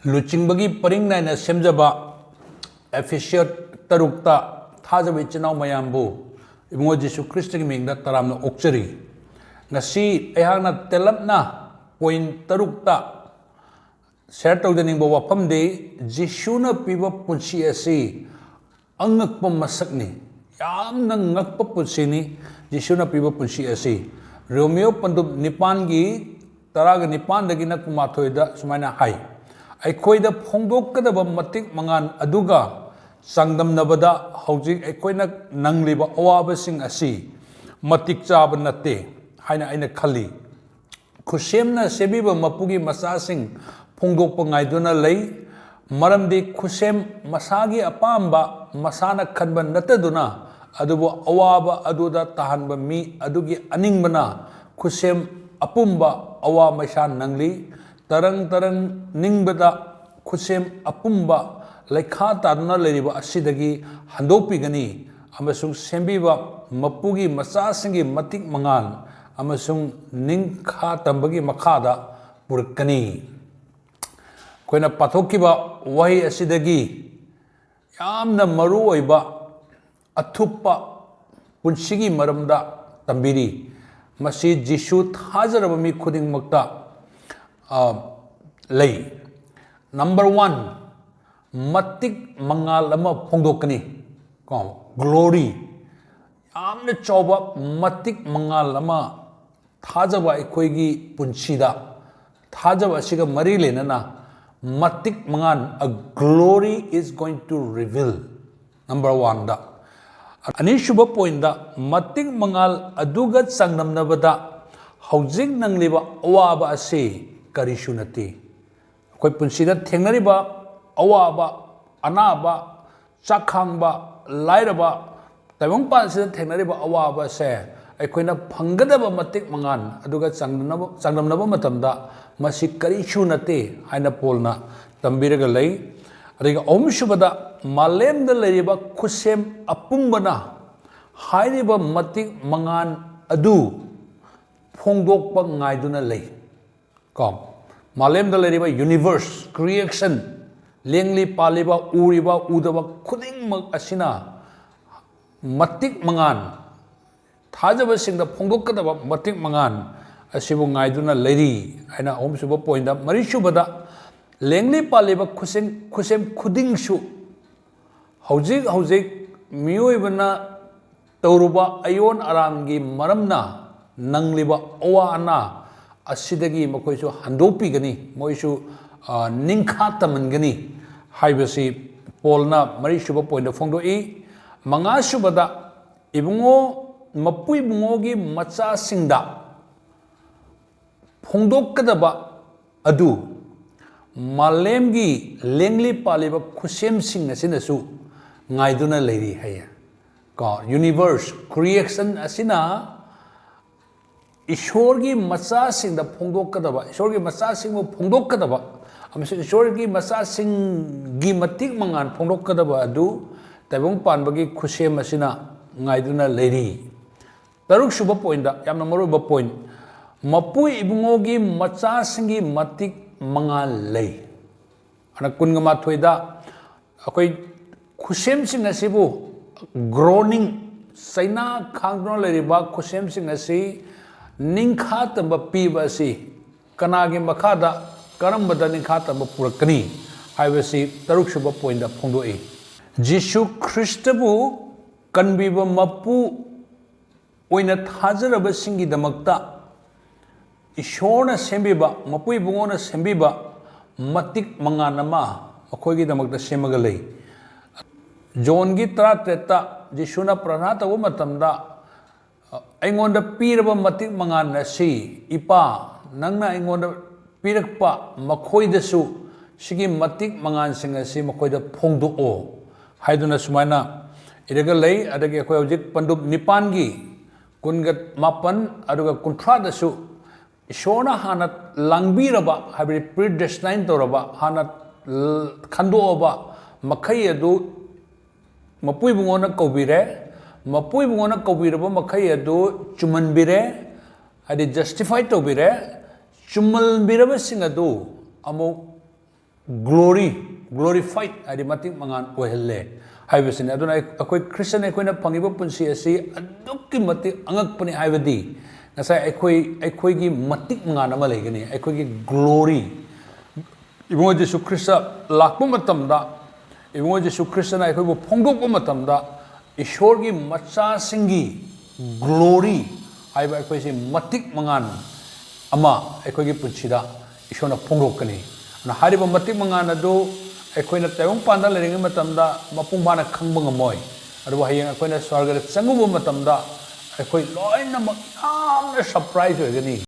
Luching Paring Nine Semjaba Efficient Tarukta Thàjarba Ichinaw Mayambu Masi Jishu Christian Mingda Taramna Okchari Ngasi Ayhangna Telapna Point Tarukta Share Tawdaning Bawa Pamde Jishuna Piba Punsi asi Angakpa Masakni Yàmna Ngakpa Punsini Jishuna Piba Punsi asi Romeo Pandub Nipangi Taraga Nipandagi Nakumathoida Sumaina Hai Aikoida phongdokkani Matik Mangàl aduga chàngdamnaba houjik aikoina nangliba awàba sing asi matik chàoba natte haina aina khali khutshem sebiba mapugi masa sing phongdokpa ngaiduna lei maramdi khutshem masagi apamba masana khanba nataduna adubu awàba aduda tahanba mi adugi aningbana khutshem apumba awa maisa nangli tarang ningbada khutshem apumba laikha taduna leiriba asidagi handopigani amasung sembiba mapugi machasingi matik mangàl amasung ningkha tambagi makhada purkani koina pathokiba wahi asidagi yàmna maru oiba athuppa punsigi maramda tambiri Masi Jishu thàjarba mi khudinggini lay. Number 1, Matik Mangàl phongdokkani. Glory. Yàmna chàoba Matik Mangàl thàjarba aikoigi punsida. Thàjarba asiga mari lenana Matik Mangàl, a glory is going to reveal. Number 1 da. Anishuba point da Matik Mangàl aduga chàngdamnaba houjik nangliba awàba asi karisu natte. Koi punsida thengnariba awàba anaba chakhangba lairaba taibongpa sida thengnariba awàba se aikoina phanggadaba Matik Mangàl aduga chàngdamnaba matamda masi karisu natte haina polna tambiraga lei. Adiga omshubada Màlem da leiriba khutshem apumbana hairiba Matik Mangàl adu phongdokpa ngaiduna lei. Màlem da leiriba universe creation lengli paliba uriba udaba khudingmak asina Matik Mangàl thàjarba singda phongdokkadaba Matik Mangàl asibu ngaiduna leiri aina omsuba poinda marishubada lengli paliba khutshem khudingsu houjik miyoibana tauruba ayon aramgi maramna nangliba awa ana asidagi makoisu handopigani moisu ningkha tamangani haibasi polna marishuba poinda phongdoi mangasubada ibungo mapui bungogi macha singda phongdokkadaba adu Màlemgi lengli paliba khutshem sing asinasu ngaiduna leiri haya universe creation asina ishorgi macha singda phongdokkadaba ishorgi macha singbu phongdokkadaba amase ishorgi macha singgi Matik Mangàl phongdokkadaba adu taibong panbagi khutshem asina ngaiduna leiri. Taruk suba point da yamna maruba point mapui ibungogi macha singgi Matik Mangàl lei. Ana kunga mathoida akoi khutshem sing asibu groaning saina khangdona leiriba khutshem sing asi ningkha tamba piba asi kanagi makhada karambada ningkha tamba purakani haibasi taruk suba point da phongdoi. Jishu Christabu kanbiba mapu oina thàjarba singi damakta Ishorna sembiba mapui bungona sembiba Matik Mangàl akoigi damakta semaga lei. John gi trata Jishuna pranata wa matamda aingonda piriba Matik Mangàl nasi ipa nangna aingonda pirakpa makoidasu sigi Matik Mangàl singasi makoida phongdoko haiduna sumaina iraga lei adagi akoi houjik pandub nipangi kungat mapan aduga kuntradasu Ishorna hana langbiraba habri predestined toraba hana khandoaba makhai adu mapui bungona kaubire mapui bungona kaubiraba makhai adu chumanbire adi justified tobire chumalbiraba sing adu amu glorified adi matik mangan oihelle haibasine aduna akoi Christian ekoina phangiba punsi asi adukki matik angakpani haibadi nasai ekoi gi matik mangan ama legani ekoi gi glory ibungo Jesu Christ lakpa matamda ibungo Jesu Christ na ekoi bo phongdokpa matamda ishor gi macha singi glory haiba ekoi si matik mangan ama ekoi gi punsida ishona phongdokkani na hariba matik mangan adu ekoina tayong panda leringi matamda mapung bana khangba ngamoi adu hayeng ekoina swarga changuba matamda ekoi loina mak yamna surprise hoigani